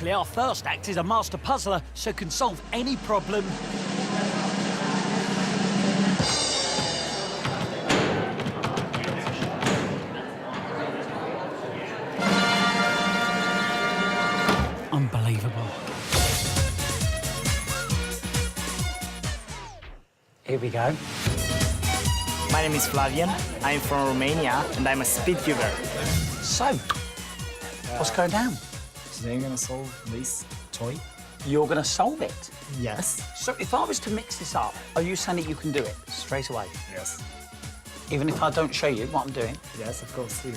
Luckily, our first act is a master puzzler, so can solve any problem. Unbelievable. Here we go. My name is Flavian. I'm from Romania, and I'm a speedcuber. So, what's going down? Today I'm gonna solve this toy. You're going to solve it? Yes. So if I was to mix this up, are you saying that you can do it straight away? Yes. Even if I don't show you what I'm doing? Yes, of course. Here.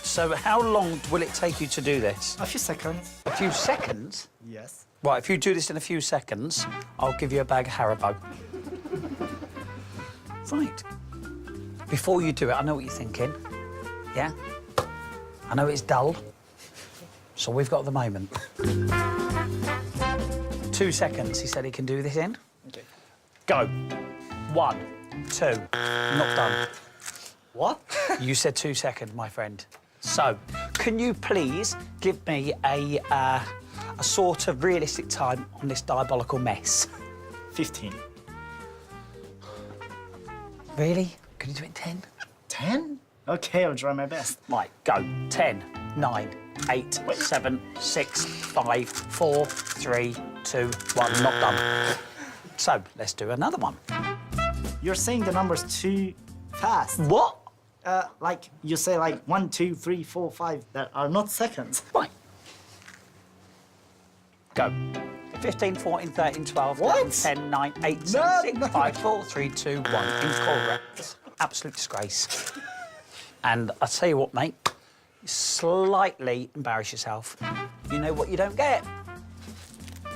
So how long will it take you to do this? A few seconds. A few seconds? Yes. Right, if you do this in a few seconds, I'll give you a bag of Haribo. Right. Before you do it, I know what you're thinking. Yeah? I know it's dull. So we've got the moment. 2 seconds, he said he can do this in. Okay. Go. 1, 2. Not done. What? You said 2 seconds, my friend. So, can you please give me a sort of realistic time on this diabolical mess? 15. Really? Can you do it in 10? 10? Okay, I'll try my best. Right, go. 10, 9, 8, 7, 6, 5, 4, 3, 2, 1. Not done. So, let's do another one. You're saying the numbers too fast. What? Like, you say like 1, 2, 3, 4, 5 that are not seconds. Right. Go. 15, 14, 13, 12, What? 11, 10, 9, 8, 7, 6, 5, 4, 3, 2, 1. Incorrect. Absolute disgrace. And I tell you what, mate, you slightly embarrass yourself. You know what you don't get?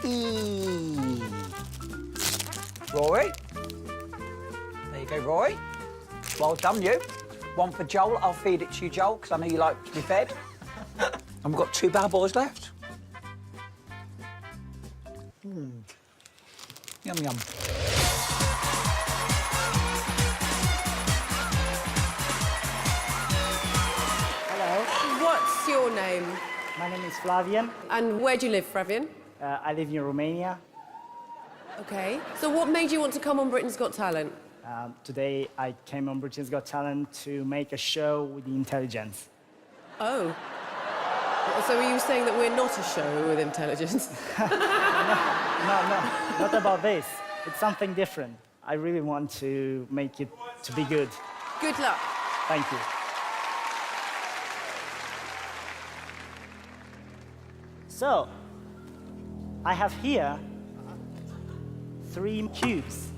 Eee. Rory. There you go, Rory. Well done, you. One for Joel. I'll feed it to you, Joel, because I know you like to be fed. And we've got 2 bad boys left. Yum, yum. Hello. What's your name? My name is Flavian. And where do you live, Flavian? I live in Romania. OK. So what made you want to come on Britain's Got Talent? Today, I came on Britain's Got Talent to make a show with the intelligence. Oh. So are you saying that we're not a show with intelligence? No, not about this. It's something different. I really want to make it to be good. Good luck. Thank you. So, I have here 3 cubes.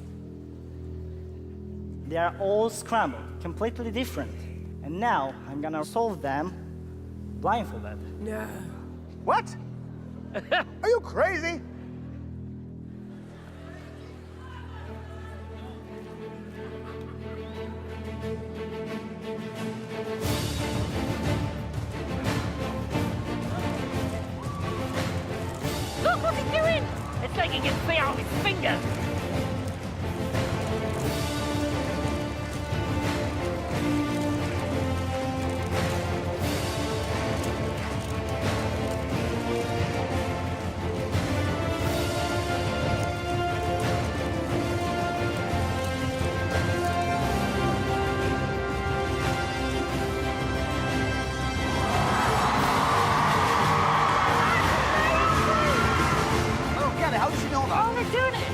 They are all scrambled, completely different. And now I'm gonna solve them blindfolded. No. What? Are you crazy? Look, what's he doing? It's like he can see out his fingers. I don't get it. How did you know that? Oh, they're doing it.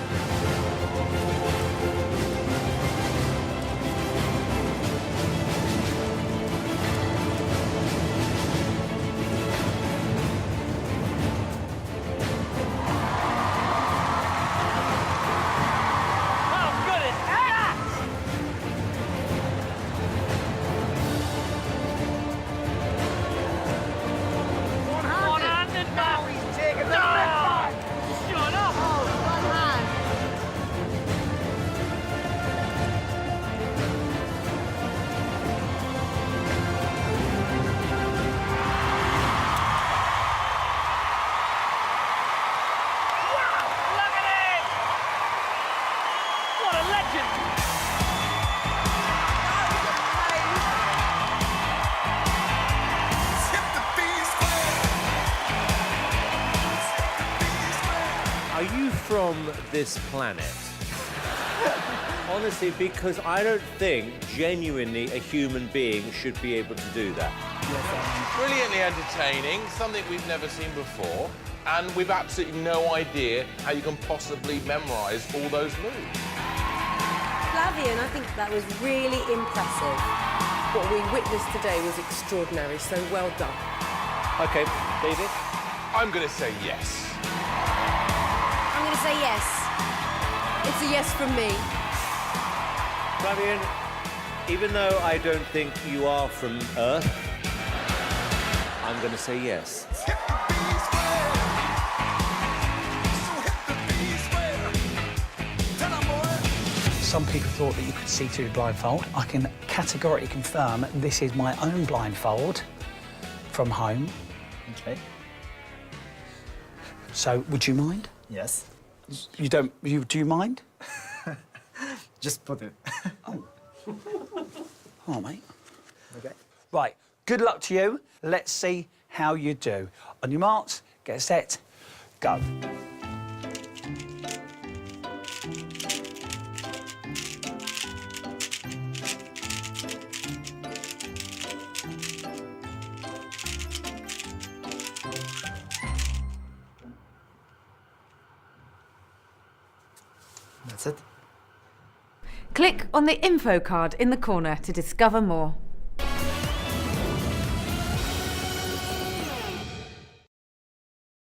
from this planet? Honestly, because I don't think genuinely a human being should be able to do that. Brilliantly entertaining, something we've never seen before, and we've absolutely no idea how you can possibly memorise all those moves. Flavian, I think that was really impressive. What we witnessed today was extraordinary, so well done. OK, David? I'm going to say yes. I'm going to say yes. It's a yes from me. Flavian, even though I don't think you are from Earth, I'm going to say yes. Some people thought that you could see through the blindfold. I can categorically confirm this is my own blindfold from home. Okay. So, would you mind? Yes. You don't. Do you mind? Just put it. Oh, mate. Okay. Right. Good luck to you. Let's see how you do. On your marks, get set, go. That's it. Click on the info card in the corner to discover more.